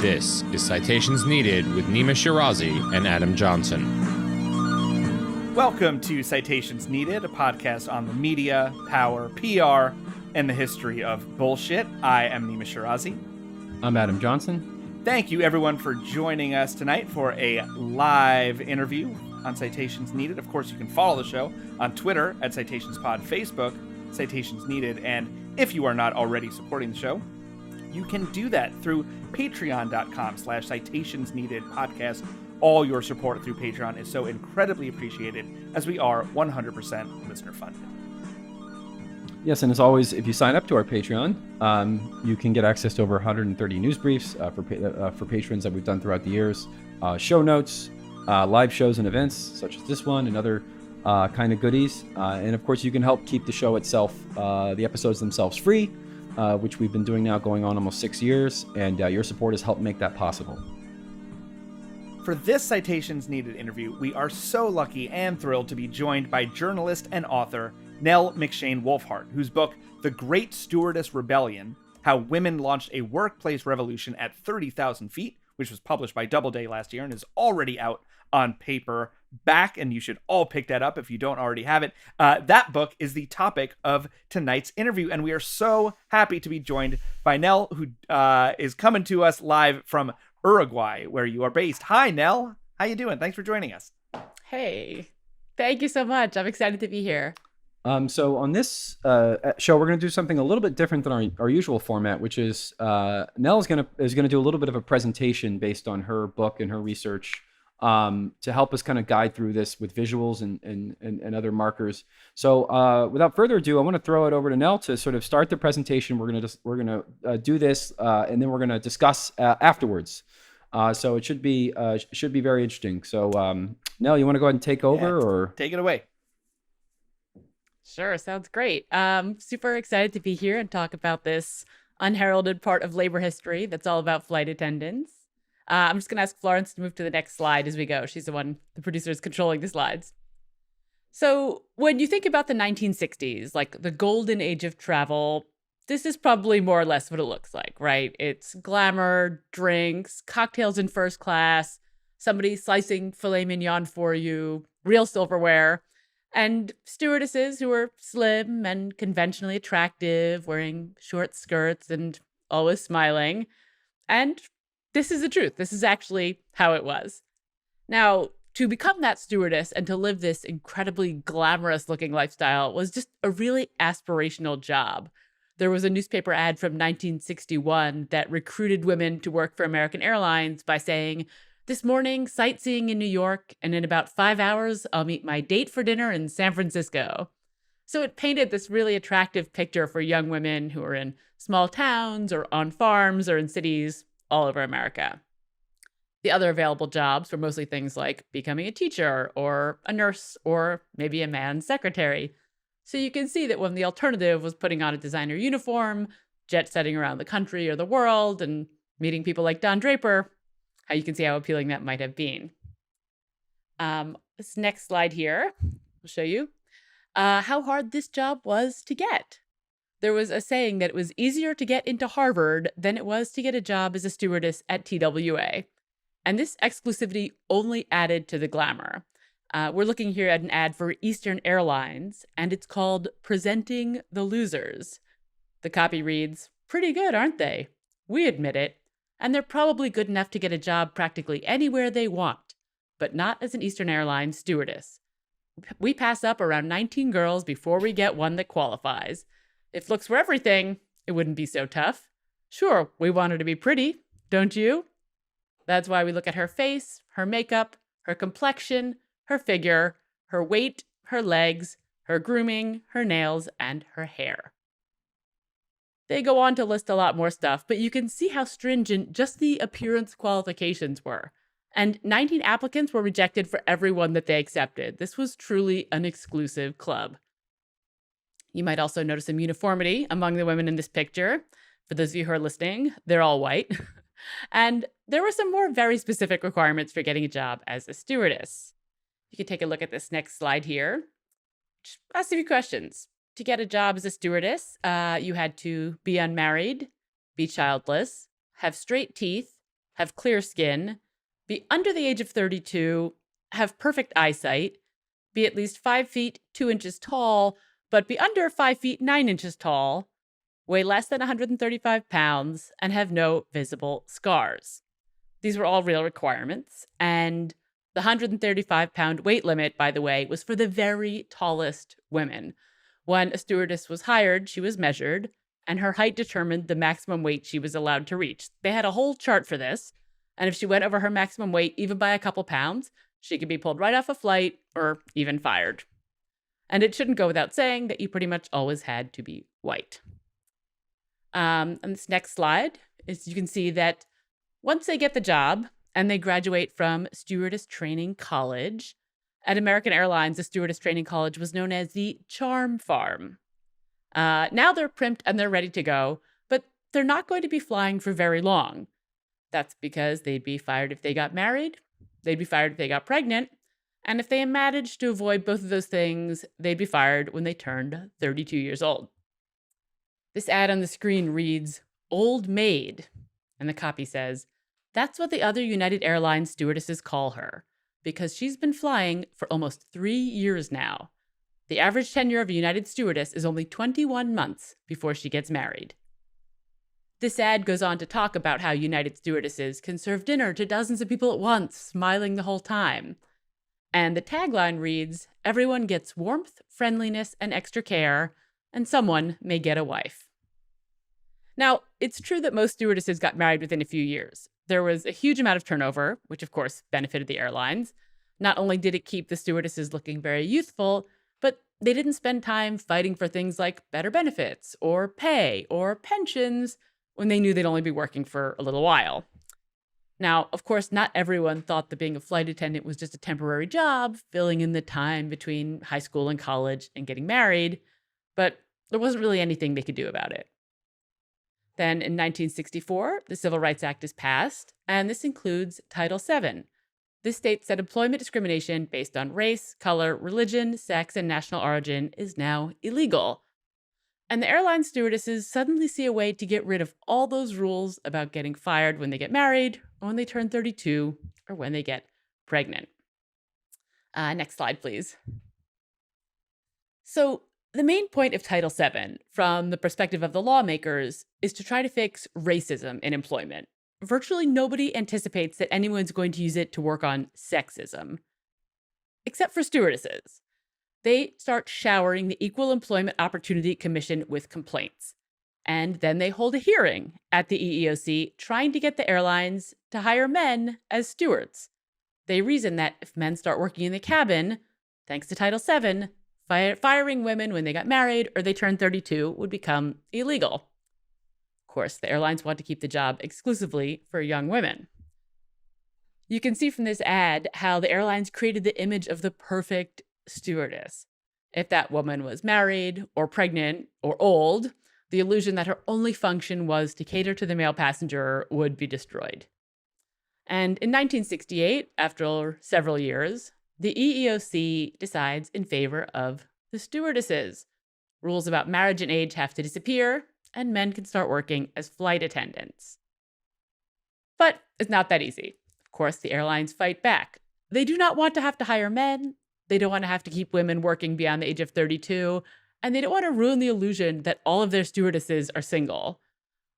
This is Citations Needed with Nima Shirazi and Adam Johnson. Welcome to Citations Needed, a podcast on the media, power, PR, and the history of bullshit. I am Nima Shirazi. I'm Adam Johnson. Thank you, everyone, for joining us tonight for a live interview on Citations Needed. Of course, you can follow the show on Twitter at CitationsPod, Facebook, Citations Needed, and if you are not already supporting the show, you can do that through patreon.com/citationsneededpodcast. All your support through Patreon is so incredibly appreciated, as we are 100% listener funded. Yes, and as always, if you sign up to our Patreon, you can get access to over 130 news briefs for patrons that we've done throughout the years, show notes, live shows and events such as this one, and other kind of goodies. And of course, you can help keep the show itself, the episodes themselves, free, which we've been doing now going on almost 6 years, and your support has helped make that possible. For this Citations Needed interview, we are so lucky and thrilled to be joined by journalist and author Nell McShane Wulfhart, whose book, The Great Stewardess Rebellion, How Women Launched a Workplace Revolution at 30,000 Feet, which was published by Doubleday last year and is already out on paperback, and you should all pick that up if you don't already have it. That book is the topic of tonight's interview, and we are so happy to be joined by Nell, who is coming to us live from Uruguay, where you are based. Hi, Nell. How you doing? Thanks for joining us. Hey, thank you so much. I'm excited to be here. So on this show, we're going to do something a little bit different than our usual format, which is Nell is going to do a little bit of a presentation based on her book and her research to help us kind of guide through this with visuals and other markers. So without further ado, I want to throw it over to Nell to sort of start the presentation. We're gonna do this, and then we're gonna discuss afterwards. So it should be very interesting. So Nell, you want to go ahead and take over, or take it away? Sure, sounds great. Super excited to be here and talk about this unheralded part of labor history that's all about flight attendants. I'm just going to ask Florence to move to the next slide as we go. She's the producer is controlling the slides. So when you think about the 1960s, like the golden age of travel, this is probably more or less what it looks like, right? It's glamour, drinks, cocktails in first class, somebody slicing filet mignon for you, real silverware, and stewardesses who are slim and conventionally attractive, wearing short skirts and always smiling. And this is the truth. This is actually how it was. Now, to become that stewardess and to live this incredibly glamorous looking lifestyle was just a really aspirational job. There was a newspaper ad from 1961 that recruited women to work for American Airlines by saying, "This morning, sightseeing in New York, and in about 5 hours, I'll meet my date for dinner in San Francisco." So it painted this really attractive picture for young women who are in small towns or on farms or in cities all over America. The other available jobs were mostly things like becoming a teacher or a nurse or maybe a man's secretary. So you can see that when the alternative was putting on a designer uniform, jet-setting around the country or the world, and meeting people like Don Draper, how you can see how appealing that might have been. This next slide here will show you how hard this job was to get. There was a saying that it was easier to get into Harvard than it was to get a job as a stewardess at TWA. And this exclusivity only added to the glamour. We're looking here at an ad for Eastern Airlines, and it's called Presenting the Losers. The copy reads, "Pretty good, aren't they? We admit it. And they're probably good enough to get a job practically anywhere they want, but not as an Eastern Airlines stewardess. We pass up around 19 girls before we get one that qualifies. If looks were everything, it wouldn't be so tough. Sure, we want her to be pretty, don't you? That's why we look at her face, her makeup, her complexion, her figure, her weight, her legs, her grooming, her nails, and her hair." They go on to list a lot more stuff, but you can see how stringent just the appearance qualifications were. And 19 applicants were rejected for everyone that they accepted. This was truly an exclusive club. You might also notice some uniformity among the women in this picture. For those of you who are listening, they're all white. And there were some more very specific requirements for getting a job as a stewardess. You can take a look at this next slide here. Just ask a few questions. To get a job as a stewardess, you had to be unmarried, be childless, have straight teeth, have clear skin, be under the age of 32, have perfect eyesight, be at least 5 feet 2 inches tall, but be under 5 feet 9 inches tall, weigh less than 135 pounds, and have no visible scars. These were all real requirements, and the 135-pound weight limit, by the way, was for the very tallest women. When a stewardess was hired, she was measured, and her height determined the maximum weight she was allowed to reach. They had a whole chart for this, and if she went over her maximum weight, even by a couple pounds, she could be pulled right off a flight or even fired. And it shouldn't go without saying that you pretty much always had to be white. On this next slide, is you can see that once they get the job and they graduate from Stewardess Training College, at American Airlines, the Stewardess Training College was known as the Charm Farm. Now they're primped and they're ready to go, but they're not going to be flying for very long. That's because they'd be fired if they got married, they'd be fired if they got pregnant, and if they managed to avoid both of those things, they'd be fired when they turned 32 years old. This ad on the screen reads, "Old Maid," and the copy says, "That's what the other United Airlines stewardesses call her, because she's been flying for almost 3 years now. The average tenure of a United stewardess is only 21 months before she gets married." This ad goes on to talk about how United stewardesses can serve dinner to dozens of people at once, smiling the whole time. And the tagline reads, "Everyone gets warmth, friendliness, and extra care, and someone may get a wife." Now, it's true that most stewardesses got married within a few years. There was a huge amount of turnover, which of course benefited the airlines. Not only did it keep the stewardesses looking very youthful, but they didn't spend time fighting for things like better benefits or pay or pensions when they knew they'd only be working for a little while. Now, of course, not everyone thought that being a flight attendant was just a temporary job, filling in the time between high school and college and getting married, but there wasn't really anything they could do about it. Then in 1964, the Civil Rights Act is passed, and this includes Title VII. This states that employment discrimination based on race, color, religion, sex, and national origin is now illegal. And the airline stewardesses suddenly see a way to get rid of all those rules about getting fired when they get married, or when they turn 32, or when they get pregnant. Next slide, please. So the main point of Title VII, from the perspective of the lawmakers, is to try to fix racism in employment. Virtually nobody anticipates that anyone's going to use it to work on sexism, except for stewardesses. They start showering the Equal Employment Opportunity Commission with complaints. And then they hold a hearing at the EEOC trying to get the airlines to hire men as stewards. They reason that if men start working in the cabin, thanks to Title VII, firing women when they got married or they turned 32 would become illegal. Of course, the airlines want to keep the job exclusively for young women. You can see from this ad how the airlines created the image of the perfect stewardess. If that woman was married or pregnant or old, the illusion that her only function was to cater to the male passenger would be destroyed. And in 1968, after several years, the EEOC decides in favor of the stewardesses. Rules about marriage and age have to disappear, and men can start working as flight attendants. But it's not that easy. Of course, the airlines fight back. They do not want to have to hire men. They don't want to have to keep women working beyond the age of 32. And they don't want to ruin the illusion that all of their stewardesses are single.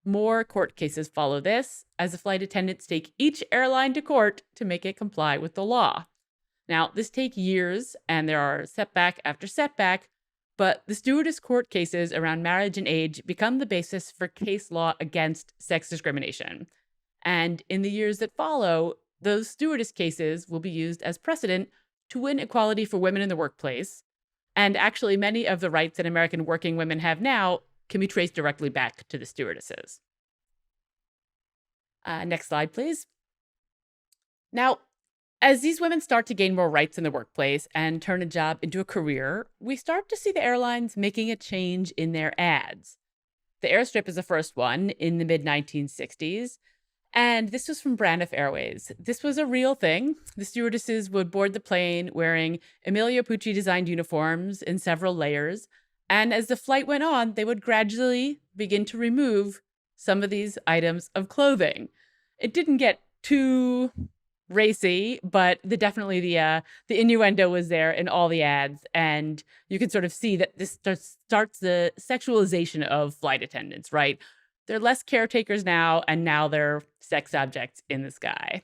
More court cases follow this, as the flight attendants take each airline to court to make it comply with the law. Now, this takes years, and there are setback after setback, but the stewardess court cases around marriage and age become the basis for case law against sex discrimination. And in the years that follow, those stewardess cases will be used as precedent to win equality for women in the workplace. And actually, many of the rights that American working women have now can be traced directly back to the stewardesses. Next slide, please. Now, as these women start to gain more rights in the workplace and turn a job into a career, we start to see the airlines making a change in their ads. The airstrip is the first one in the mid-1960s, and this was from Braniff Airways. This was a real thing. The stewardesses would board the plane wearing Emilio Pucci-designed uniforms in several layers, and as the flight went on, they would gradually begin to remove some of these items of clothing. It didn't get too racy, but definitely the innuendo was there in all the ads, and you can sort of see that this starts the sexualization of flight attendants, right? They're less caretakers now, and now they're sex objects in the sky.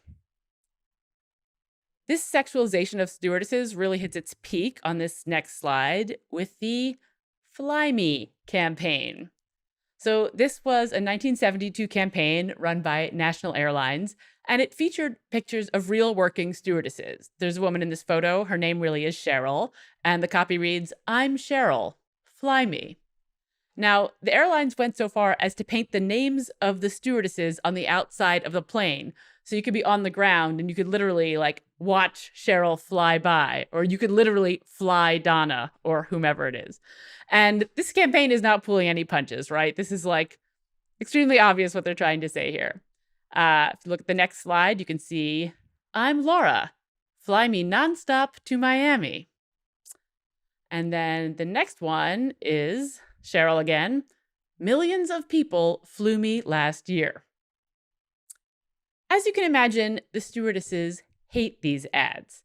This sexualization of stewardesses really hits its peak on this next slide with the Fly Me campaign. So this was a 1972 campaign run by National Airlines, and it featured pictures of real working stewardesses. There's a woman in this photo. Her name really is Cheryl, and the copy reads, "I'm Cheryl, fly me." Now, the airlines went so far as to paint the names of the stewardesses on the outside of the plane. So you could be on the ground and you could literally watch Cheryl fly by, or you could literally fly Donna or whomever it is. And this campaign is not pulling any punches, right? This is extremely obvious what they're trying to say here. If you look at the next slide, you can see, "I'm Laura, fly me nonstop to Miami." And then the next one is Cheryl again. "Millions of people flew me last year." As you can imagine, the stewardesses hate these ads.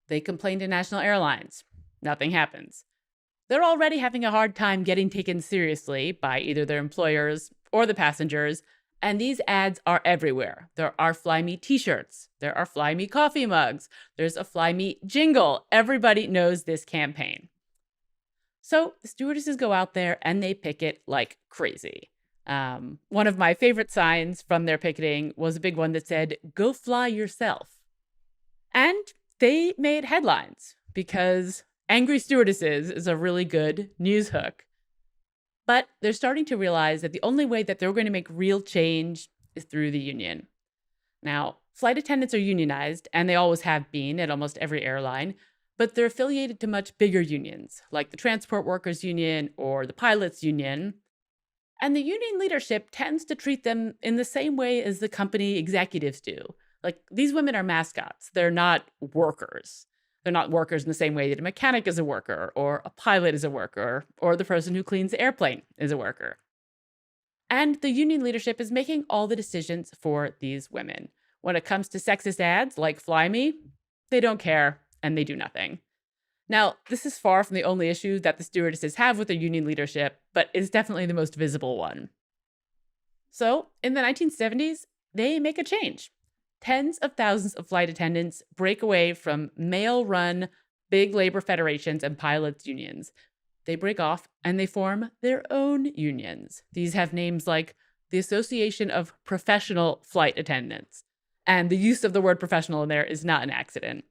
They complain to National Airlines. Nothing happens. They're already having a hard time getting taken seriously by either their employers or the passengers, and these ads are everywhere. There are Fly Me t-shirts. There are Fly Me coffee mugs. There's a Fly Me jingle. Everybody knows this campaign. So the stewardesses go out there and they picket like crazy. One of my favorite signs from their picketing was a big one that said, "Go fly yourself." And they made headlines because angry stewardesses is a really good news hook. But they're starting to realize that the only way that they're going to make real change is through the union. Now, flight attendants are unionized, and they always have been at almost every airline, but they're affiliated to much bigger unions, like the Transport Workers Union or the Pilots Union. And the union leadership tends to treat them in the same way as the company executives do. These women are mascots. They're not workers. They're not workers in the same way that a mechanic is a worker, or a pilot is a worker, or the person who cleans the airplane is a worker. And the union leadership is making all the decisions for these women. When it comes to sexist ads like Fly Me, they don't care, and they do nothing. Now, this is far from the only issue that the stewardesses have with their union leadership, but it's definitely the most visible one. So, in the 1970s, they make a change. Tens of thousands of flight attendants break away from male-run big labor federations and pilots' unions. They break off and they form their own unions. These have names like the Association of Professional Flight Attendants. And the use of the word professional in there is not an accident.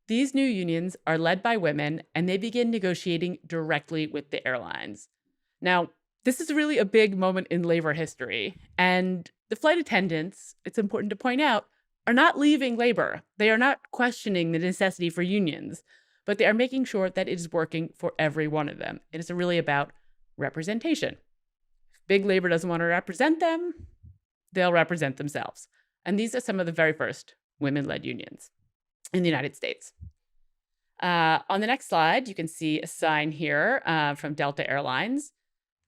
These new unions are led by women, and they begin negotiating directly with the airlines. Now, this is really a big moment in labor history, and the flight attendants, it's important to point out, are not leaving labor. They are not questioning the necessity for unions, but they are making sure that it is working for every one of them. It is really about representation. If big labor doesn't want to represent them, they'll represent themselves. And these are some of the very first women-led unions in the United States. On the next slide, you can see a sign here from Delta Airlines.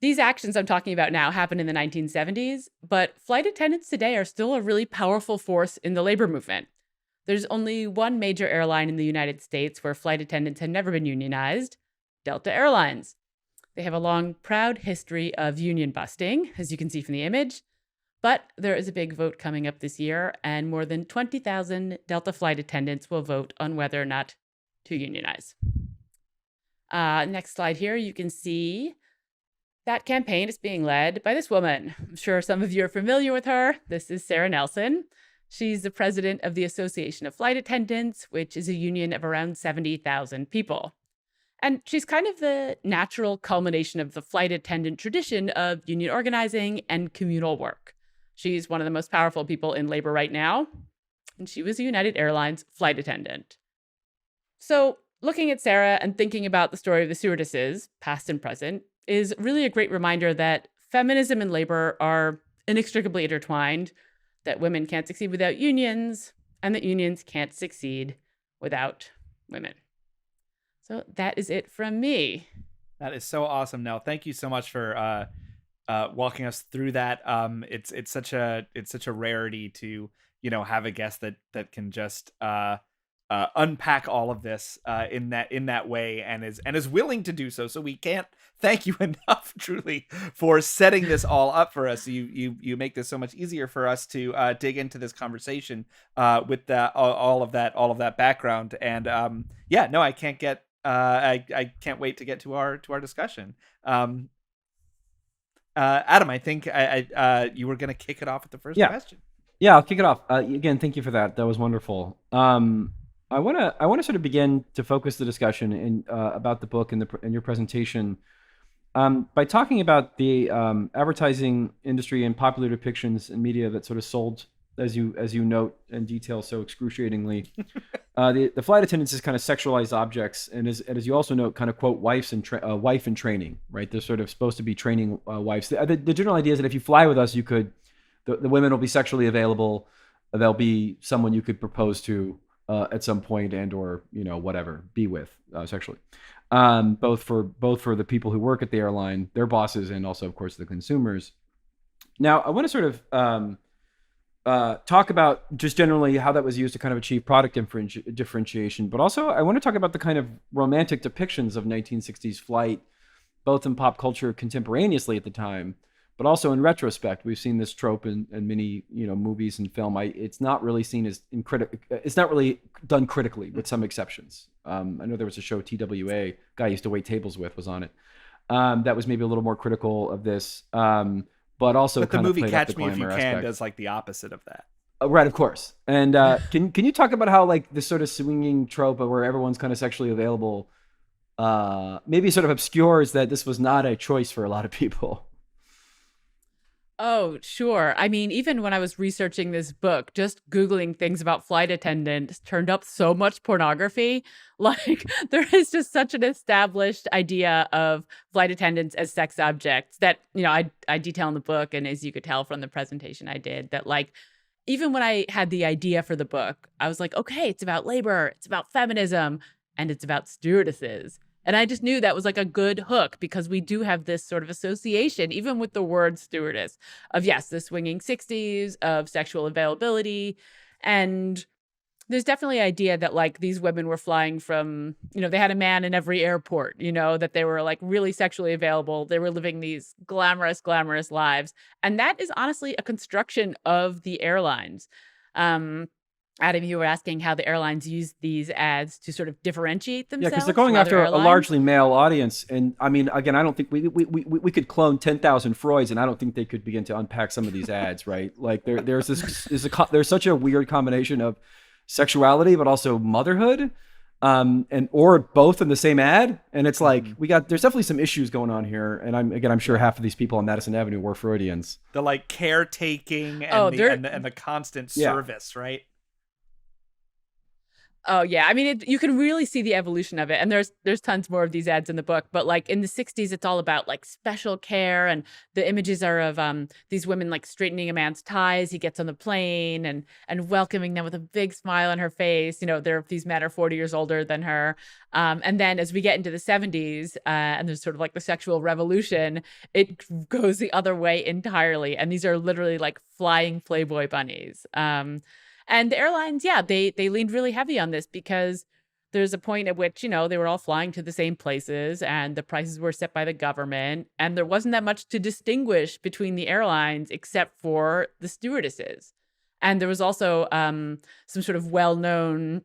These actions I'm talking about now happened in the 1970s, but flight attendants today are still a really powerful force in the labor movement. There's only one major airline in the United States where flight attendants have never been unionized, Delta Airlines. They have a long, proud history of union busting, as you can see from the image. But there is a big vote coming up this year, and more than 20,000 Delta flight attendants will vote on whether or not to unionize. Next slide here, you can see that campaign is being led by this woman. I'm sure some of you are familiar with her. This is Sarah Nelson. She's the president of the Association of Flight Attendants, which is a union of around 70,000 people. And she's kind of the natural culmination of the flight attendant tradition of union organizing and communal work. She's one of the most powerful people in labor right now, and she was a United Airlines flight attendant. So looking at Sarah and thinking about the story of the stewardesses, past and present, is really a great reminder that feminism and labor are inextricably intertwined, that women can't succeed without unions, and that unions can't succeed without women. So that is it from me. That is so awesome, Nell. Thank you so much for walking us through that. It's such a rarity to have a guest that can just unpack all of this in that way, and is willing to do so. So we can't thank you enough, truly, for setting this all up for us. You make this so much easier for us to dig into this conversation with all of that background. And no, I can't get I can't wait to get to our discussion. Adam, I think you were going to kick it off with the first question. Yeah, I'll kick it off. Again, thank you for that. That was wonderful. I want to sort of begin to focus the discussion in about the book and your presentation by talking about the advertising industry and popular depictions in media that sort of sold, as you note and detail so excruciatingly, the flight attendants as kind of sexualized objects, and as you also note, kind of quote wife in training, right? They're sort of supposed to be training wives. The general idea is that if you fly with us, you could the women will be sexually available. They'll be someone you could propose to at some point and or whatever, be with sexually, both for the people who work at the airline, their bosses, and also of course the consumers. Now I want to sort of talk about just generally how that was used to kind of achieve product differentiation, but also I want to talk about the kind of romantic depictions of 1960s flight, both in pop culture contemporaneously at the time, but also in retrospect. We've seen this trope in many movies and film. It's not really seen as it's not really done critically, with some exceptions. I know there was a show, TWA, guy I used to wait tables with, was on it. That was maybe a little more critical of this, but also but the kind movie of Catch Me If You Can aspect. does like the opposite of that. Right, of course. And can you talk about how like this sort of swinging trope where everyone's kind of sexually available maybe sort of obscures that this was not a choice for a lot of people? Oh, sure. I mean, even when I was researching this book, just Googling things about flight attendants turned up so much pornography. Like, there is just such an established idea of flight attendants as sex objects that, I detail in the book. And as you could tell from the presentation I did, that like, even when I had the idea for the book, I was like, okay, it's about labor, it's about feminism, and it's about stewardesses. And I just knew that was like a good hook because we do have this sort of association, even with the word stewardess, of yes, the swinging 60s, of sexual availability. And there's definitely an idea that like these women were flying from, they had a man in every airport, that they were like really sexually available. They were living these glamorous, glamorous lives. And that is honestly a construction of the airlines. Adam, you were asking how the airlines use these ads to sort of differentiate themselves. Yeah, because they're going after a largely male audience. And I mean, again, I don't think we could clone 10,000 Freuds, and I don't think they could begin to unpack some of these ads, right? Like there's such a weird combination of sexuality, but also motherhood, and or both in the same ad. And it's like there's definitely some issues going on here. And I'm sure half of these people on Madison Avenue were Freudians. The like caretaking and the constant service, right? Oh, yeah. I mean, you can really see the evolution of it. And there's tons more of these ads in the book. But like in the 60s, it's all about like special care. And the images are of these women like straightening a man's ties. He gets on the plane and welcoming them with a big smile on her face. These men are 40 years older than her. And then as we get into the 70s and there's sort of like the sexual revolution, it goes the other way entirely. And these are literally like flying Playboy bunnies. And the airlines, they leaned really heavy on this because there's a point at which, they were all flying to the same places and the prices were set by the government. And there wasn't that much to distinguish between the airlines except for the stewardesses. And there was also some sort of well-known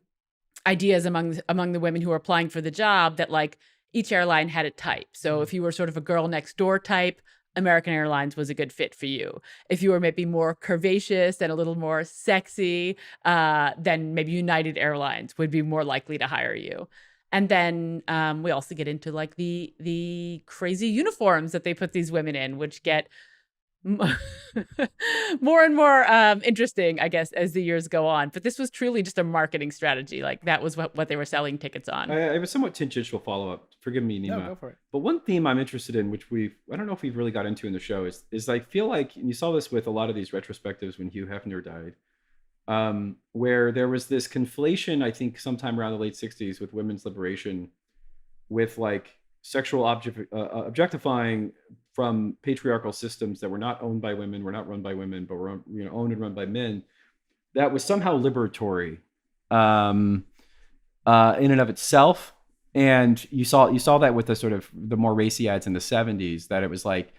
ideas among the women who were applying for the job that like each airline had a type. So if you were sort of a girl next door type, American Airlines was a good fit for you. If you were maybe more curvaceous and a little more sexy, then maybe United Airlines would be more likely to hire you. And then we also get into like the crazy uniforms that they put these women in, which get more and more interesting, I guess, as the years go on. But this was truly just a marketing strategy. Like that was what they were selling tickets on. I have a somewhat tangential follow-up. Forgive me, Nima. No, go for it. But one theme I'm interested in, which I don't know if we've really got into in the show, is I feel like, and you saw this with a lot of these retrospectives when Hugh Hefner died, where there was this conflation, I think sometime around the late 60s with women's liberation, with like sexual objectifying from patriarchal systems that were not owned by women, were not run by women, but were owned and run by men, that was somehow liberatory um, in and of itself. And you saw that with the sort of the more racy ads in the 70s, that it was like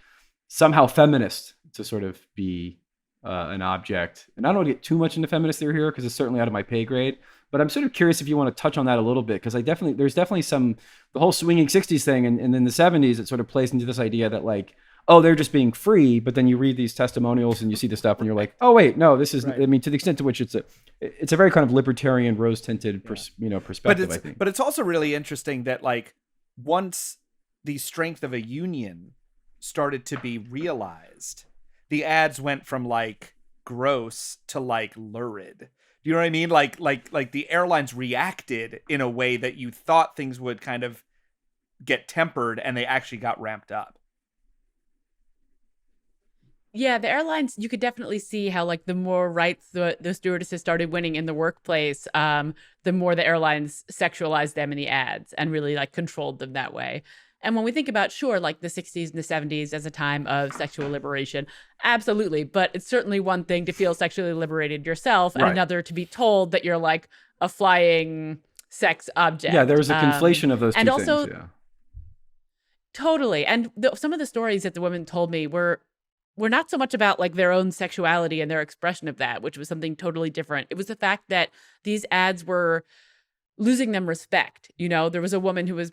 somehow feminist to sort of be an object. And I don't want to get too much into feminist theory here because it's certainly out of my pay grade. But I'm sort of curious if you want to touch on that a little bit, because there's definitely some, the whole swinging 60s thing, and in the 70s it sort of plays into this idea that like, oh, they're just being free. But then you read these testimonials and you see the stuff and you're like, oh wait, no, this is, right. I mean, to the extent to which it's a very kind of libertarian, rose tinted, perspective, I think. But it's also really interesting that like once the strength of a union started to be realized, the ads went from like gross to like lurid. Do you know what I mean? Like the airlines reacted in a way that you thought things would kind of get tempered, and they actually got ramped up. Yeah, the airlines, you could definitely see how like the more rights the stewardesses started winning in the workplace, the more the airlines sexualized them in the ads and really like controlled them that way. And when we think about, sure, like the 60s and the 70s as a time of sexual liberation, absolutely. But it's certainly one thing to feel sexually liberated yourself, and right. another to be told that you're like a flying sex object. Yeah, there was a conflation of those two and also, things. Yeah. Totally. And some of the stories that the women told me were not so much about like their own sexuality and their expression of that, which was something totally different. It was the fact that these ads were losing them respect. You know, there was a woman who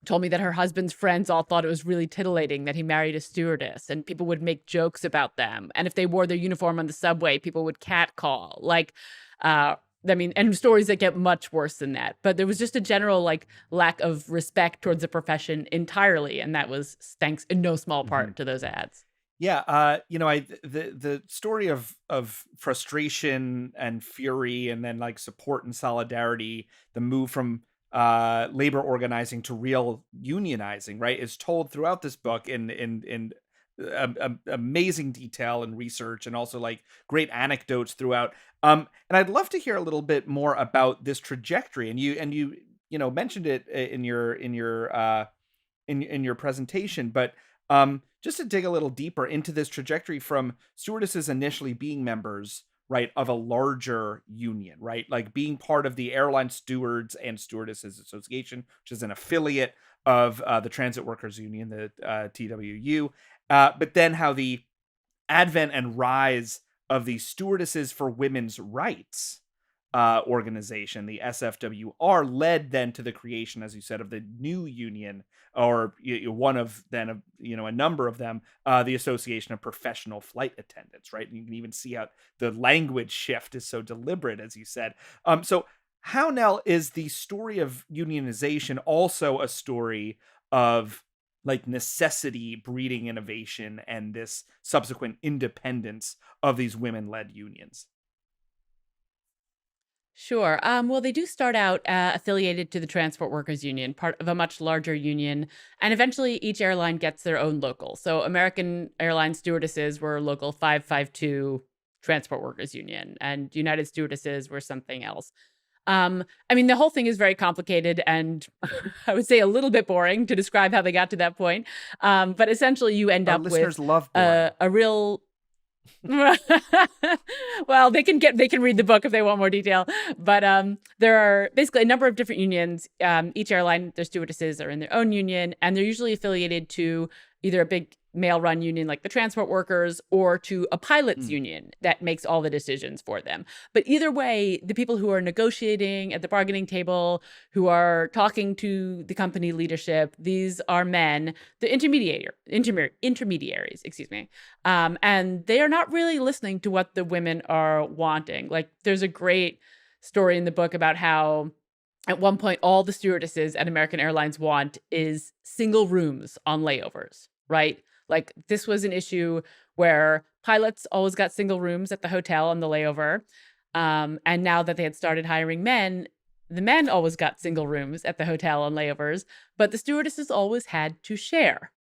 told me that her husband's friends all thought it was really titillating that he married a stewardess, and people would make jokes about them. And if they wore their uniform on the subway, people would catcall. Like, I mean, and stories that get much worse than that. But there was just a general like lack of respect towards the profession entirely, and that was thanks in no small part to those ads. Yeah, the story of frustration and fury, and then like support and solidarity, the move from labor organizing to real unionizing, right, is told throughout this book in amazing detail and research, and also like great anecdotes throughout. And I'd love to hear a little bit more about this trajectory. And you mentioned it in your presentation, but just to dig a little deeper into this trajectory from stewardesses initially being members, right, of a larger union, right, like being part of the Airline Stewards and Stewardesses Association, which is an affiliate of the Transit Workers Union, the TWU, but then how the advent and rise of the Stewardesses for Women's Rights organization, the SFWR, led then to the creation, as you said, of the new union, or one of then a number of them, the Association of Professional Flight Attendants, right? And you can even see how the language shift is so deliberate, as you said. So how, Nell, is the story of unionization also a story of like necessity breeding innovation and this subsequent independence of these women-led unions? Sure. Well, they do start out affiliated to the Transport Workers Union, part of a much larger union. And eventually each airline gets their own local. So American Airlines Stewardesses were local 552 Transport Workers Union, and United Stewardesses were something else. I mean, the whole thing is very complicated and I would say a little bit boring to describe how they got to that point. But essentially you end up with love a real... Well, they can read the book if they want more detail, but there are basically a number of different unions. Each airline, their stewardesses are in their own union, and they're usually affiliated to either a big male-run union like the transport workers, or to a pilots union that makes all the decisions for them. But either way, the people who are negotiating at the bargaining table, who are talking to the company leadership, these are men, the intermediaries, excuse me. And they are not really listening to what the women are wanting. Like, there's a great story in the book about how at one point, all the stewardesses at American Airlines want is single rooms on layovers, right? Like, this was an issue where pilots always got single rooms at the hotel on the layover. And now that they had started hiring men, the men always got single rooms at the hotel on layovers, but the stewardesses always had to share.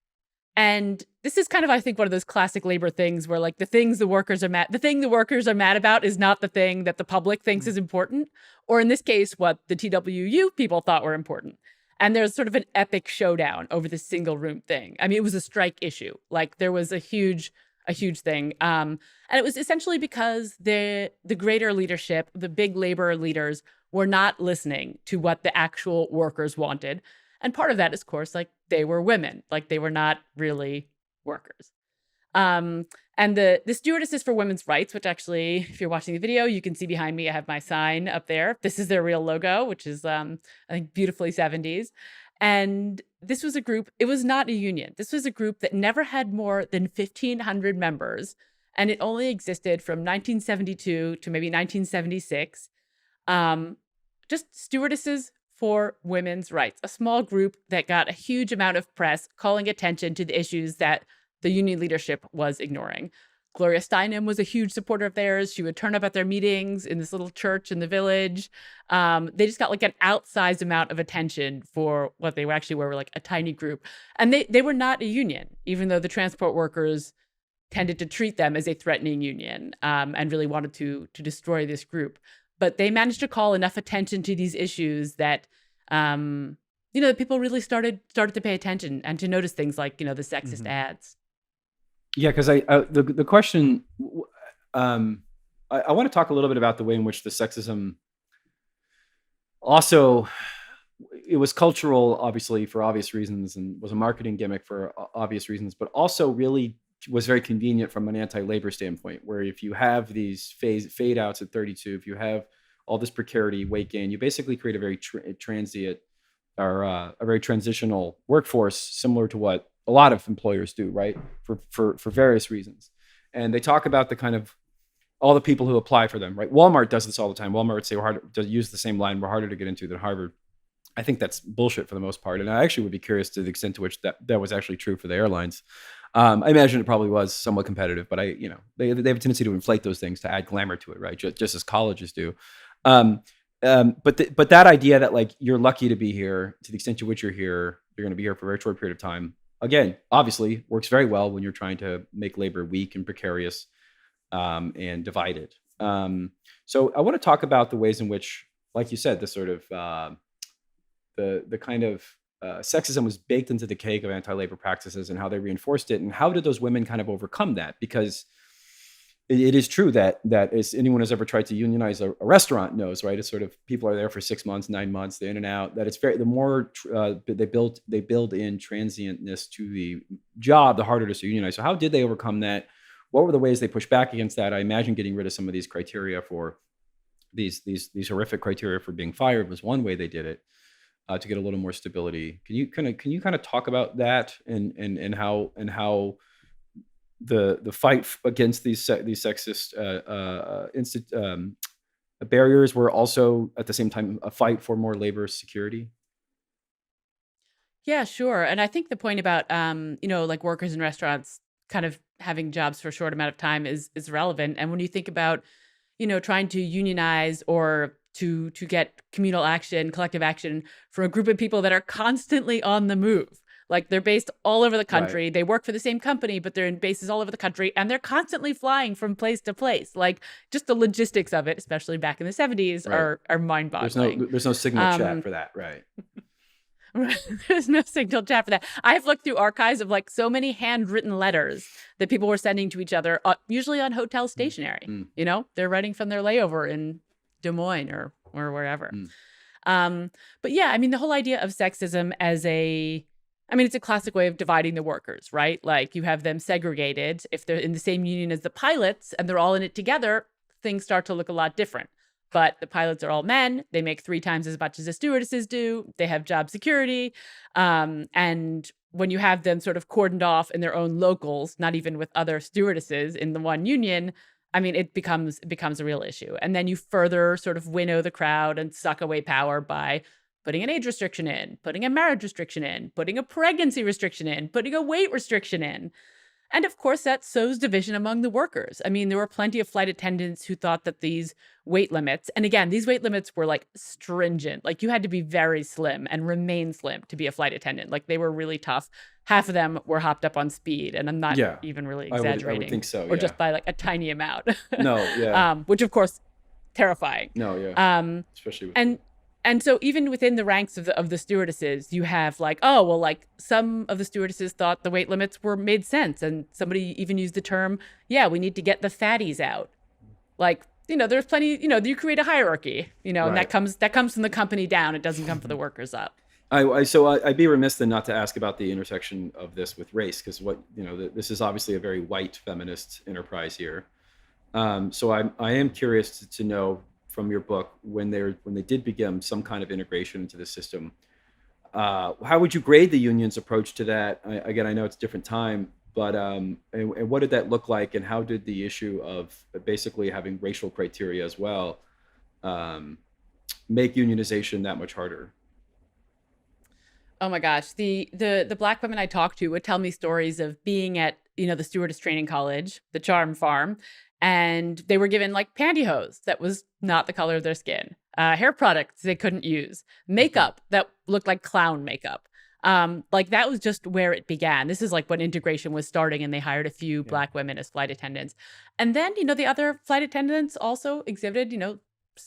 And this is kind of, I think, one of those classic labor things where, like, the thing the workers are mad about is not the thing that the public thinks is important, or in this case, what the TWU people thought were important. And there's sort of an epic showdown over the single room thing. I mean, it was a strike issue. Like, there was a huge a huge thing. And it was essentially because the greater leadership, the big labor leaders, were not listening to what the actual workers wanted. And part of that is, of course, like they were women, like they were not really workers. And the Stewardesses for Women's Rights, which actually, if you're watching the video, you can see behind me, I have my sign up there. This is their real logo, which is, I think, beautifully 70s. And this was a group, it was not a union. This was a group that never had more than 1,500 members. And it only existed from 1972 to maybe 1976. Just Stewardesses for Women's Rights, a small group that got a huge amount of press calling attention to the issues that the union leadership was ignoring. Gloria Steinem was a huge supporter of theirs. She would turn up at their meetings in this little church in the village. They just got like an outsized amount of attention for what they actually were like a tiny group. And they were not a union, even though the transport workers tended to treat them as a threatening union and really wanted to destroy this group. But they managed to call enough attention to these issues that people really started to pay attention and to notice things like, the sexist ads. Yeah, because the question, I want to talk a little bit about the way in which the sexism also, it was cultural, obviously, for obvious reasons, and was a marketing gimmick for obvious reasons, but also really was very convenient from an anti-labor standpoint, where if you have these fade outs at 32, if you have all this precarity, weight gain, you basically create a very transient or a very transitional workforce, similar to what a lot of employers do, right? For various reasons. And they talk about the kind of all the people who apply for them, right? Walmart does this all the time. Walmart would say use the same line, we're harder to get into than Harvard. I think that's bullshit for the most part. And I actually would be curious to the extent to which that was actually true for the airlines. I imagine it probably was somewhat competitive, but they have a tendency to inflate those things to add glamour to it, right? Just as colleges do. But that idea that like you're lucky to be here, to the extent to which you're here, you're going to be here for a very short period of time. Again, obviously works very well when you're trying to make labor weak and precarious and divided. So I want to talk about the ways in which, like you said, the sort of the kind of sexism was baked into the cake of anti-labor practices and how they reinforced it, and how did those women kind of overcome that? Because it is true that as anyone who's ever tried to unionize a restaurant knows, right? It's sort of people are there for 6 months, 9 months, they're in and out. That it's the more they build in transientness to the job, the harder it is to unionize. So how did they overcome that? What were the ways they pushed back against that? I imagine getting rid of some of these criteria for these horrific criteria for being fired was one way they did it to get a little more stability. Can you kind of talk about that and how the fight against these sexist barriers were also at the same time a fight for more labor security? Yeah, sure. And I think the point about like workers in restaurants kind of having jobs for a short amount of time is relevant. And when you think about trying to unionize or to get communal action, collective action for a group of people that are constantly on the move. Like they're based all over the country. Right. They work for the same company, but they're in bases all over the country, and they're constantly flying from place to place. Like just the logistics of it, especially back in the 70s, right, are mind-boggling. There's no signal chat for that, right? There's no signal chat for that. I've looked through archives of like so many handwritten letters that people were sending to each other, usually on hotel stationery. They're writing from their layover in Des Moines or wherever. But yeah, I mean, the whole idea of sexism as it's a classic way of dividing the workers, right? Like you have them segregated. If they're in the same union as the pilots and they're all in it together, things start to look a lot different. But the pilots are all men. They make 3 times as much as the stewardesses do. They have job security. And when you have them sort of cordoned off in their own locals, not even with other stewardesses in the one union, I mean, it becomes a real issue. And then you further sort of winnow the crowd and suck away power by putting an age restriction in, putting a marriage restriction in, putting a pregnancy restriction in, putting a weight restriction in. And of course, that sows division among the workers. I mean, there were plenty of flight attendants who thought that these weight limits, and again, these weight limits were like stringent. Like you had to be very slim and remain slim to be a flight attendant. Like they were really tough. Half of them were hopped up on speed, and I'm not even really exaggerating. I would think so, or just by like a tiny amount. No, yeah. Which of course, terrifying. No, yeah. Especially with And so even within the ranks of the stewardesses, you have like, oh, well, like some of the stewardesses thought the weight limits made sense. And somebody even used the term, yeah, we need to get the fatties out. Like, there's plenty, you create a hierarchy, and Right. that comes from the company down. It doesn't come from the workers up. I'd be remiss then not to ask about the intersection of this with race, because this is obviously a very white feminist enterprise here. So I am curious to know from your book, when they did begin some kind of integration into the system, how would you grade the union's approach to that? Again, I know it's a different time, but and what did that look like, and how did the issue of basically having racial criteria as well make unionization that much harder? Oh my gosh. The black women I talked to would tell me stories of being at, the stewardess training college, the Charm Farm, and they were given like pantyhose that was not the color of their skin, hair products they couldn't use, makeup that looked like clown makeup. Like that was just where it began. This is like when integration was starting and they hired a few black women as flight attendants. And then, the other flight attendants also exhibited,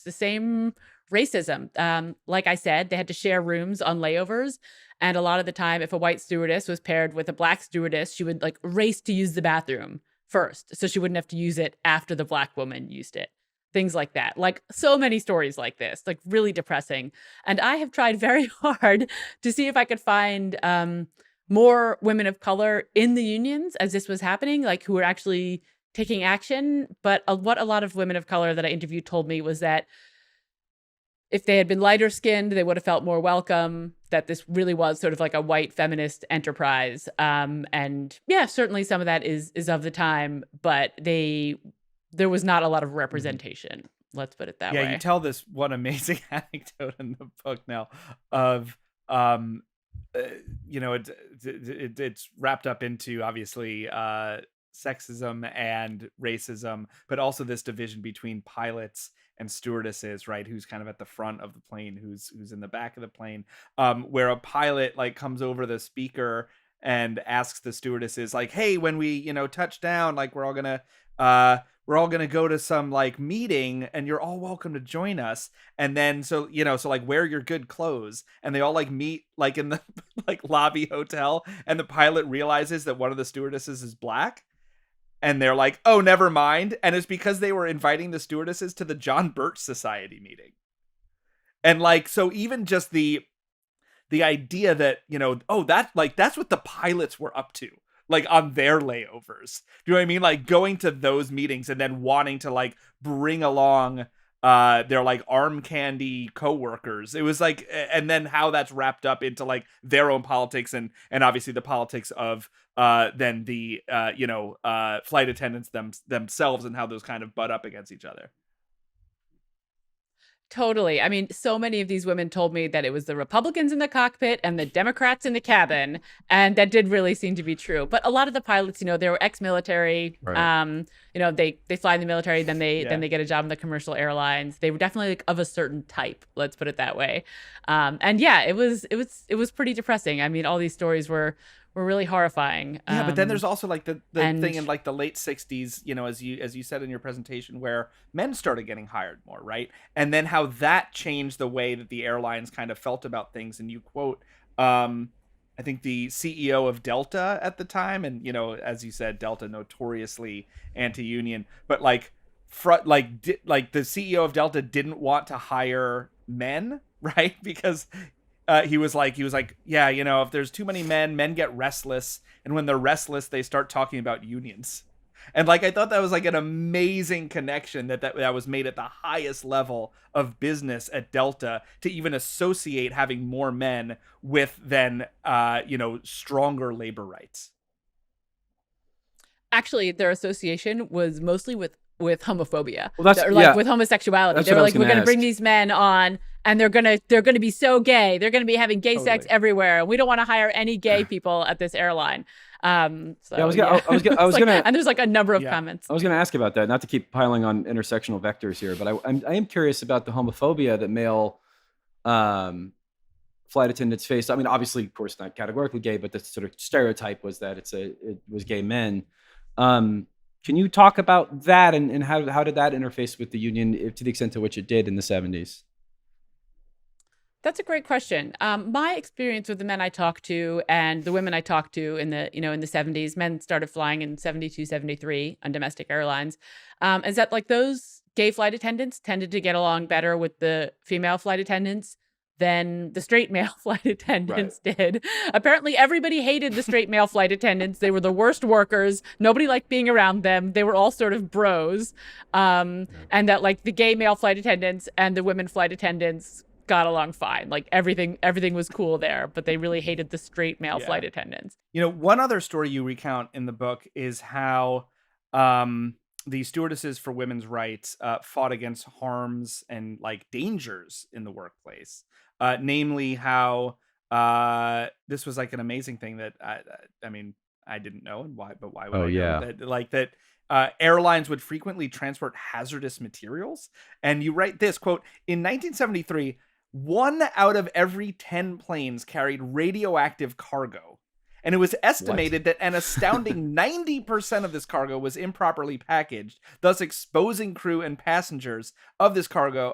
the same racism. Like I said, they had to share rooms on layovers. And a lot of the time, if a white stewardess was paired with a black stewardess, she would like race to use the bathroom first, so she wouldn't have to use it after the black woman used it. Things like that. Like so many stories like this, like really depressing. And I have tried very hard to see if I could find more women of color in the unions as this was happening, like who were actually taking action. But what a lot of women of color that I interviewed told me was that if they had been lighter skinned, they would have felt more welcome, that this really was sort of like a white feminist enterprise. And yeah, certainly some of that is of the time, but there was not a lot of representation. Let's put it that way. Yeah, you tell this one amazing anecdote in the book now of, it's wrapped up into obviously sexism and racism, but also this division between pilots and stewardesses, right? Who's kind of at the front of the plane, who's in the back of the plane, where a pilot like comes over the speaker and asks the stewardesses like, hey, when we touch down, like we're all gonna go to some like meeting and you're all welcome to join us. And then so like wear your good clothes, and they all like meet like in the like lobby hotel, and the pilot realizes that one of the stewardesses is black. And they're like, oh, never mind. And it's because they were inviting the stewardesses to the John Birch Society meeting. And like, so even just the idea that, that's what the pilots were up to, like on their layovers. Do you know what I mean? Like going to those meetings and then wanting to like bring along their like arm candy coworkers. It was like, and then how that's wrapped up into like their own politics and obviously the politics of then the flight attendants themselves, and how those kind of butt up against each other. Totally. I mean, so many of these women told me that it was the Republicans in the cockpit and the Democrats in the cabin. And that did really seem to be true. But a lot of the pilots, they were ex-military. Right. They fly in the military, then they get a job in the commercial airlines. They were definitely like of a certain type, let's put it that way. And yeah, it was pretty depressing. I mean, all these stories were really horrifying. Yeah, but then there's also like the thing in like the late 60s, as you said in your presentation, where men started getting hired more, right? And then how that changed the way that the airlines kind of felt about things. And you quote, I think the CEO of Delta at the time, and as you said, Delta notoriously anti-union, but like the CEO of Delta didn't want to hire men, right? Because he was like, yeah, if there's too many men get restless. And when they're restless, they start talking about unions. And like, I thought that was like an amazing connection that was made at the highest level of business at Delta, to even associate having more men with then, stronger labor rights. Actually, their association was mostly with homophobia, well, with homosexuality. They were like, we're going to bring these men on, and they're gonna be so gay. They're gonna be having gay sex everywhere. We don't want to hire any gay people at this airline. And there's like a number of comments. I was gonna ask about that, not to keep piling on intersectional vectors here, but I am curious about the homophobia that male flight attendants faced. I mean, obviously, of course, not categorically gay, but the sort of stereotype was that it was gay men. Can you talk about that and how did that interface with the union, to the extent to which it did in the 70s? That's a great question. My experience with the men I talked to and the women I talked to in the, in the 70s, men started flying in 72, 73 on domestic airlines, is that like those gay flight attendants tended to get along better with the female flight attendants than the straight male flight attendants did. Apparently, everybody hated the straight male flight attendants. They were the worst workers. Nobody liked being around them. They were all sort of bros. And that like the gay male flight attendants and the women flight attendants got along fine. Like everything was cool there, but they really hated the straight male flight attendants. One other story you recount in the book is how the stewardesses for women's rights fought against harms and like dangers in the workplace. Namely how this was like an amazing thing that I mean, I didn't know, and why, but why would I know that, like that airlines would frequently transport hazardous materials. And you write this, quote, in 1973, 1 out of every 10 planes carried radioactive cargo. And it was estimated that an astounding 90% of this cargo was improperly packaged, thus exposing crew and passengers of this cargo.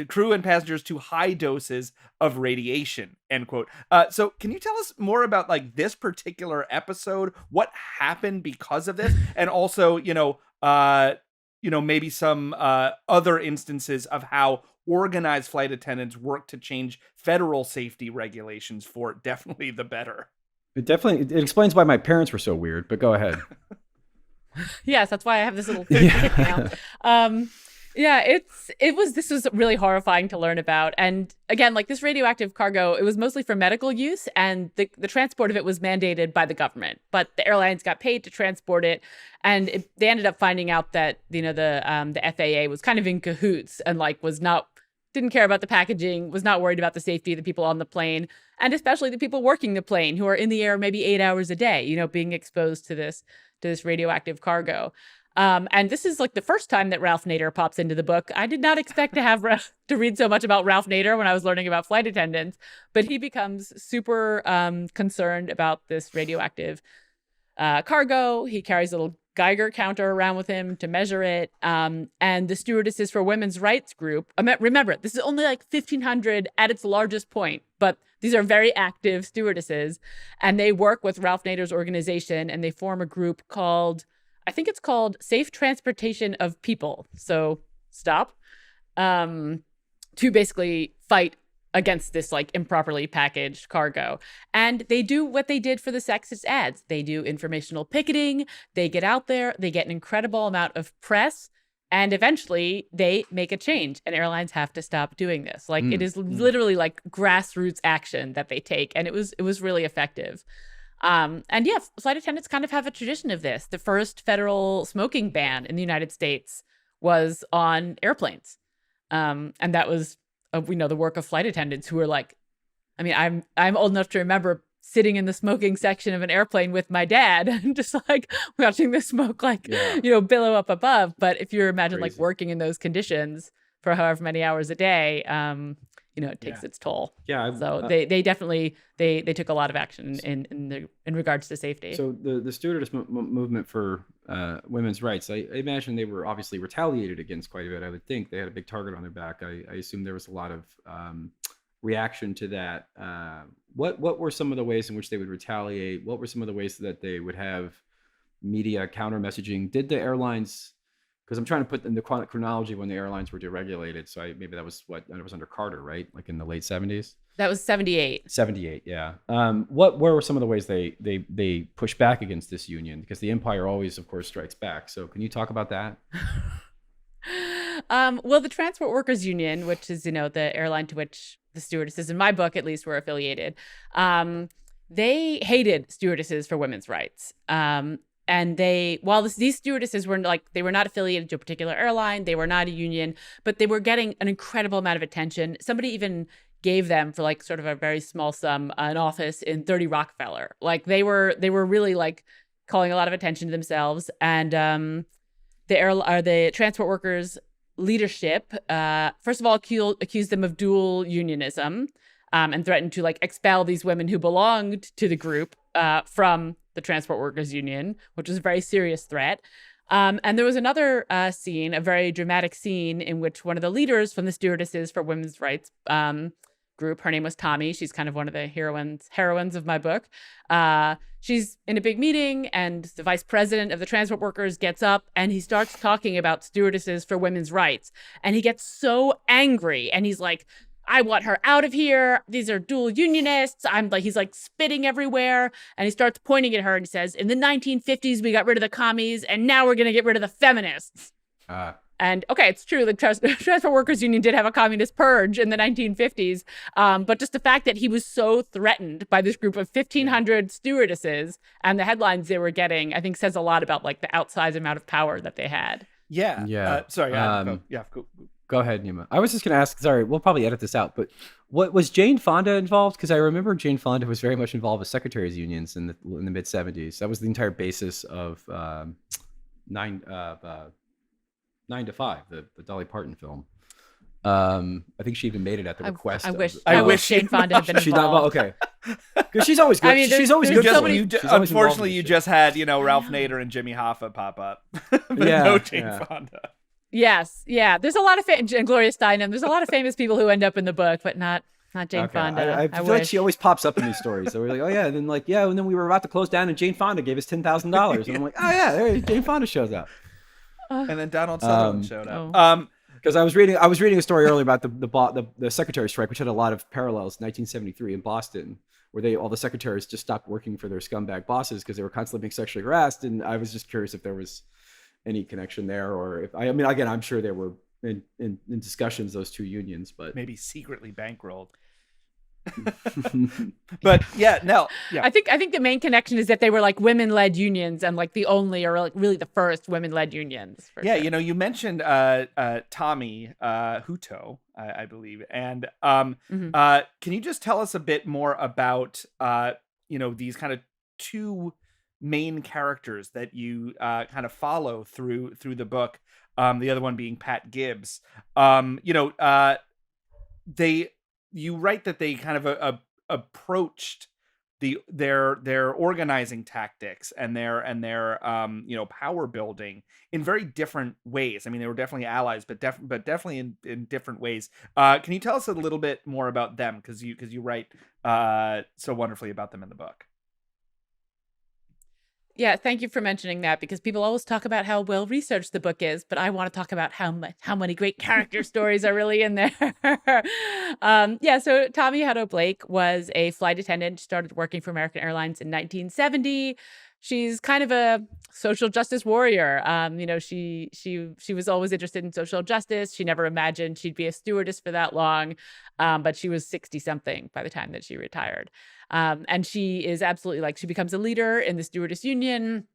Crew and passengers to high doses of radiation, end quote. So can you tell us more about like this particular episode, what happened because of this? And also, maybe some other instances of how organized flight attendants work to change federal safety regulations for definitely the better. It explains why my parents were so weird, but go ahead. Yes, that's why I have this little thing now. This was really horrifying to learn about. And again, like this radioactive cargo, it was mostly for medical use, and the transport of it was mandated by the government. But the airlines got paid to transport it, and they ended up finding out that the FAA was kind of in cahoots and like didn't care about the packaging, was not worried about the safety of the people on the plane, and especially the people working the plane who are in the air maybe 8 hours a day, being exposed to this radioactive cargo. And this is like the first time that Ralph Nader pops into the book. I did not expect to read so much about Ralph Nader when I was learning about flight attendants, but he becomes super concerned about this radioactive cargo. He carries a little Geiger counter around with him to measure it. And the Stewardesses for Women's Rights group, remember, this is only like 1,500 at its largest point, but these are very active stewardesses. And they work with Ralph Nader's organization, and they form a group called Safe Transportation of People. So stop. To basically fight against this like improperly packaged cargo. And they do what they did for the sexist ads. They do informational picketing. They get out there. They get an incredible amount of press. And eventually they make a change, and airlines have to stop doing this. Like it is literally like grassroots action that they take. And it was really effective. Flight attendants kind of have a tradition of this. The first federal smoking ban in the United States was on airplanes. And that was the work of flight attendants who were like, I'm old enough to remember sitting in the smoking section of an airplane with my dad and just like watching the smoke billow up above. But if you imagine like working in those conditions for however many hours a day, it takes its toll. Yeah. So they definitely they took a lot of action in regards to safety. So the stewardess movement for women's rights, I imagine they were obviously retaliated against quite a bit. I would think they had a big target on their back. I assume there was a lot of reaction to that. What were some of the ways in which they would retaliate? What were some of the ways that they would have media counter messaging? Did the airlines? Because I'm trying to put in the chronology when the airlines were deregulated. So maybe that was it was under Carter, right? Like in the late 70s? That was 78. 78, yeah. What were some of the ways they pushed back against this union? Because the empire always, of course, strikes back. So can you talk about that? Well, the Transport Workers Union, which is, the airline to which the stewardesses, in my book at least, were affiliated, they hated stewardesses for women's rights. And these stewardesses were they were not affiliated to a particular airline, they were not a union, but they were getting an incredible amount of attention. Somebody even gave them for like sort of a very small sum an office in 30 Rockefeller. Like they were really like calling a lot of attention to themselves. And the transport workers leadership, first of all, accused them of dual unionism, and threatened to like expel these women who belonged to the group from the Transport Workers Union, which was a very serious threat. And there was another scene, a very dramatic scene, in which one of the leaders from the Stewardesses for Women's Rights group. Her name was Tommy. She's kind of one of the heroines of my book. She's in a big meeting, and the vice president of the transport workers gets up and he starts talking about stewardesses for women's rights. And he gets so angry, and he's like, I want her out of here. These are dual unionists. He's like spitting everywhere. And he starts pointing at her and he says, in the 1950s, we got rid of the commies, and now we're going to get rid of the feminists. And okay, it's true. The Transport Workers Union did have a communist purge in the 1950s. But just the fact that he was so threatened by this group of 1,500 stewardesses and the headlines they were getting, I think says a lot about like the outsized amount of power that they had. Yeah. Yeah. Sorry. Go. Go ahead, Nima. I was just going to ask, sorry, we'll probably edit this out, but what was Jane Fonda involved? Because I remember Jane Fonda was very much involved with secretaries' unions in the mid 70s. That was the entire basis of 9 to 5, the Dolly Parton film. I think she even made it at the request. I wish Jane Fonda had been involved. She's not, well, okay. Because she's always good. I mean, she's always good. Unfortunately, you just had, Ralph Nader and Jimmy Hoffa pop up. But no Jane Fonda. Yes. Yeah. There's a lot of and Gloria Steinem. There's a lot of famous people who end up in the book, but not Jane Fonda. I feel like she always pops up in these stories. So we're like, oh yeah, and then and then we were about to close down, and Jane Fonda gave us $10,000, and I'm like, oh yeah, there Jane Fonda shows up. And then Donald Sutherland showed up. Because I was reading a story earlier about the secretary strike, which had a lot of parallels. 1973 in Boston, where all the secretaries just stopped working for their scumbag bosses because they were constantly being sexually harassed. And I was just curious if there was any connection there, or if again, I'm sure there were in discussions those two unions, but maybe secretly bankrolled. But yeah. I think the main connection is that they were like women-led unions and like the only or like really the first women-led unions. Yeah, sure. You mentioned Tommy Hutto, I believe, and can you just tell us a bit more about these kind of two main characters that you kind of follow through the book? The other one being Pat Gibbs. You write that they kind of approached their organizing tactics and their power building in very different ways. I mean, they were definitely allies, but definitely in different ways. Can you tell us a little bit more about them, because you write so wonderfully about them in the book? Yeah, thank you for mentioning that, because people always talk about how well researched the book is, but I want to talk about how many great character stories are really in there. So Tommy Hutto Blake was a flight attendant. She started working for American Airlines in 1970. She's kind of a social justice warrior. She was always interested in social justice. She never imagined she'd be a stewardess for that long, but she was 60-something by the time that she retired. And she is absolutely she becomes a leader in the stewardess union.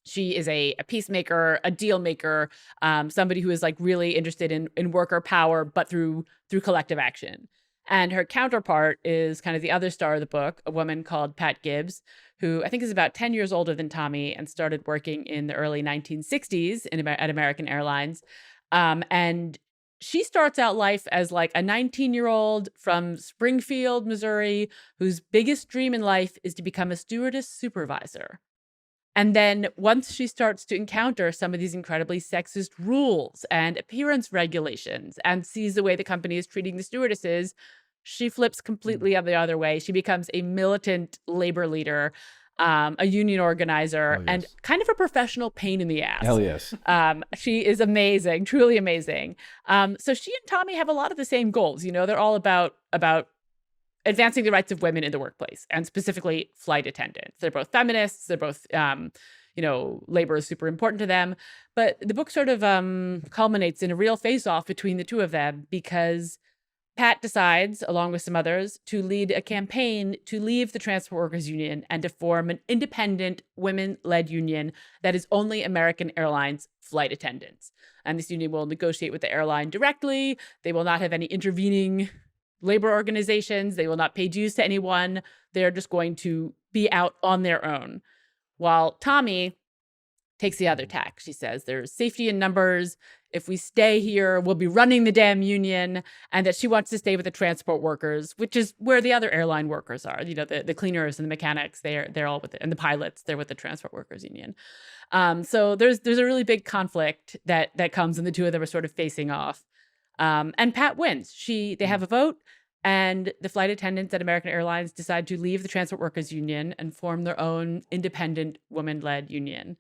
She is a peacemaker, a deal maker, somebody who is really interested in worker power, but through collective action. And her counterpart is kind of the other star of the book, a woman called Pat Gibbs, who I think is about 10 years older than Tommy and started working in the early 1960s at American Airlines. And she starts out life as a 19-year-old from Springfield, Missouri, whose biggest dream in life is to become a stewardess supervisor. And then once she starts to encounter some of these incredibly sexist rules and appearance regulations and sees the way the company is treating the stewardesses, she flips completely the other way. She becomes a militant labor leader, a union organizer, and kind of a professional pain in the ass. Hell yes. She is amazing, truly amazing. So she and Tommy have a lot of the same goals. They're all about advancing the rights of women in the workplace, and specifically flight attendants. They're both feminists. They're both, labor is super important to them. But the book sort of culminates in a real face-off between the two of them, because Pat decides, along with some others, to lead a campaign to leave the Transport Workers Union and to form an independent women-led union that is only American Airlines flight attendants. And this union will negotiate with the airline directly. They will not have any intervening labor organizations. They will not pay dues to anyone. They're just going to be out on their own. While Tommy takes the other tack. She says there's safety in numbers. If we stay here, we'll be running the damn union, and that she wants to stay with the transport workers, which is where the other airline workers are. The cleaners and the mechanics, they're all with it, and the pilots, they're with the transport workers union. So there's a really big conflict that comes, and the two of them are sort of facing off. And Pat wins. They have a vote. And the flight attendants at American Airlines decide to leave the Transport Workers Union and form their own independent woman-led union,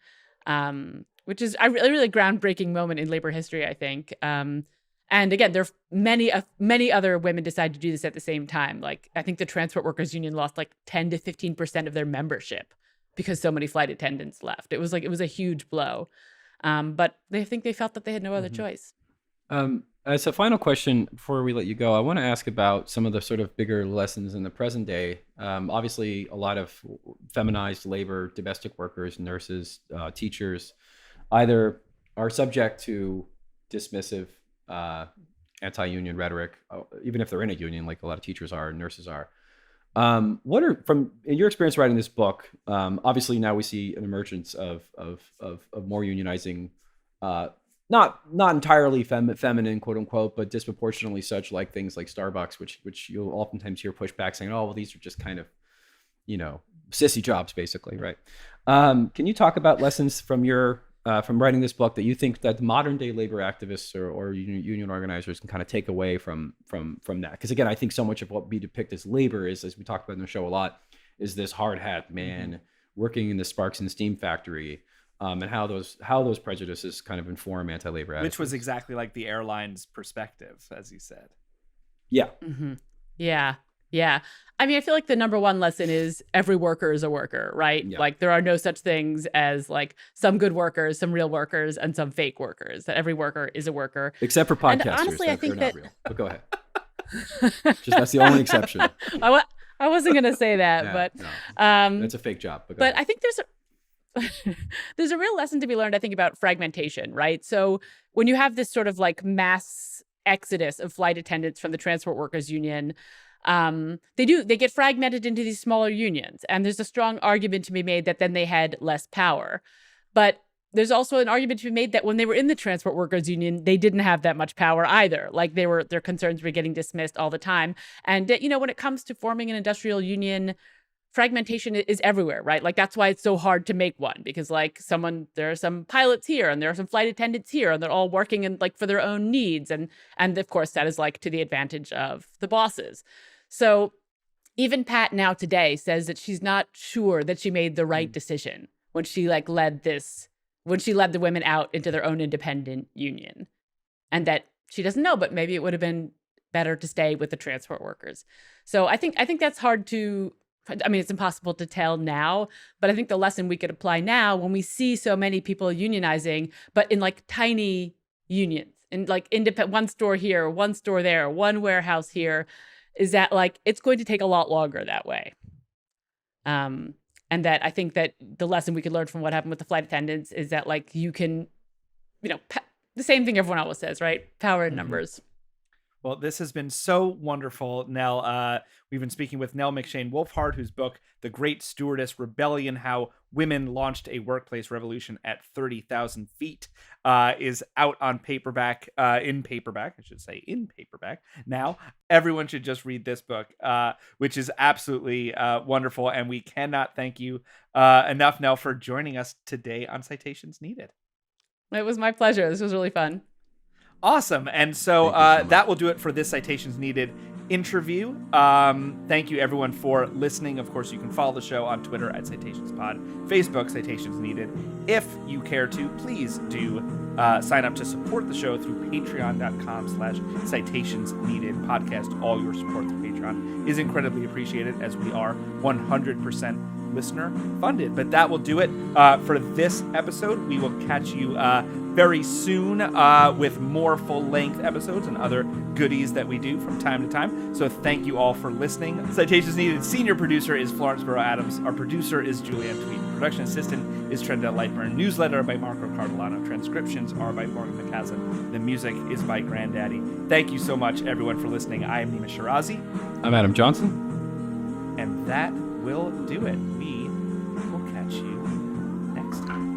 which is a really groundbreaking moment in labor history, I think. And again, there are many other women decide to do this at the same time. Like, I think the Transport Workers Union lost like 10 to 15% of their membership because so many flight attendants left. It was a huge blow. But they felt that they had no other choice. As a final question before we let you go, I want to ask about some of the sort of bigger lessons in the present day. Obviously, a lot of feminized labor, domestic workers, nurses, teachers, either are subject to dismissive anti-union rhetoric, even if they're in a union, like a lot of teachers are and nurses are. What are, from in your experience writing this book, obviously now we see an emergence of more unionizing, not entirely feminine, quote unquote, but disproportionately such, like things like Starbucks, which you'll oftentimes hear pushback saying, oh, well, these are just kind of, sissy jobs, basically, right? Can you talk about lessons from your from writing this book that you think that modern day labor activists or union organizers can kind of take away from that? Because again, I think so much of what we depict as labor is, as we talk about in the show a lot, is this hard hat man working in the sparks and steam factory. And how those prejudices kind of inform anti-labor attitudes. Which was exactly like the airline's perspective, as you said. Yeah. Mm-hmm. Yeah. I mean, I feel like the number one lesson is every worker is a worker, right? Yeah. Like, there are no such things as like some good workers, some real workers, and some fake workers. That every worker is a worker. Except for podcasters. And honestly, I think they're not real. But go ahead. Just that's the only exception. I wasn't going to say that, Yeah, but no. That's a fake job. But I think there's a real lesson to be learned, I think, about fragmentation, right? So when you have this sort of like mass exodus of flight attendants from the Transport Workers Union, they get fragmented into these smaller unions. And there's a strong argument to be made that then they had less power. But there's also an argument to be made that when they were in the Transport Workers Union, they didn't have that much power either. Like, their concerns were getting dismissed all the time. And, when it comes to forming an industrial union, fragmentation is everywhere, right? Like, that's why it's so hard to make one, because like there are some pilots here and there are some flight attendants here, and they're all working in like for their own needs. And of course that is like to the advantage of the bosses. So even Pat now today says that she's not sure that she made the right decision when she led the women out into their own independent union, and that she doesn't know, but maybe it would have been better to stay with the transport workers. So I think that's hard to, it's impossible to tell now, but I think the lesson we could apply now when we see so many people unionizing, but in like tiny unions, in like independent, one store here, one store there, one warehouse here, is that like it's going to take a lot longer that way. And that I think that the lesson we could learn from what happened with the flight attendants is that like you can, the same thing everyone always says, right? Power in numbers. Well, this has been so wonderful, Nell. We've been speaking with Nell McShane Wulfhart, whose book, The Great Stewardess Rebellion, How Women Launched a Workplace Revolution at 30,000 Feet, is out on paperback, in paperback now. Everyone should just read this book, which is absolutely wonderful. And we cannot thank you enough, Nell, for joining us today on Citations Needed. It was my pleasure. This was really fun. Awesome. And so that will do it for this Citations Needed interview. Thank you, everyone, for listening. Of course, you can follow the show on Twitter at CitationsPod, Facebook, Citations Needed. If you care to, please do sign up to support the show through patreon.com/Citations Needed podcast. All your support through Patreon is incredibly appreciated, as we are 100% listener funded. But that will do it for this episode. We will catch you very soon with more full-length episodes and other goodies that we do from time to time. So thank you all for listening. Citations Needed senior producer is Florence Burrow-Adams. Our producer is Julianne Tweeden. Production assistant is Trenda Lightburn. Newsletter by Marco Cardellano. Transcriptions are by Morgan McCaslin. The music is by Granddaddy. Thank you so much, everyone, for listening. I am Nima Shirazi. I'm Adam Johnson. And that will do it. We will catch you next time.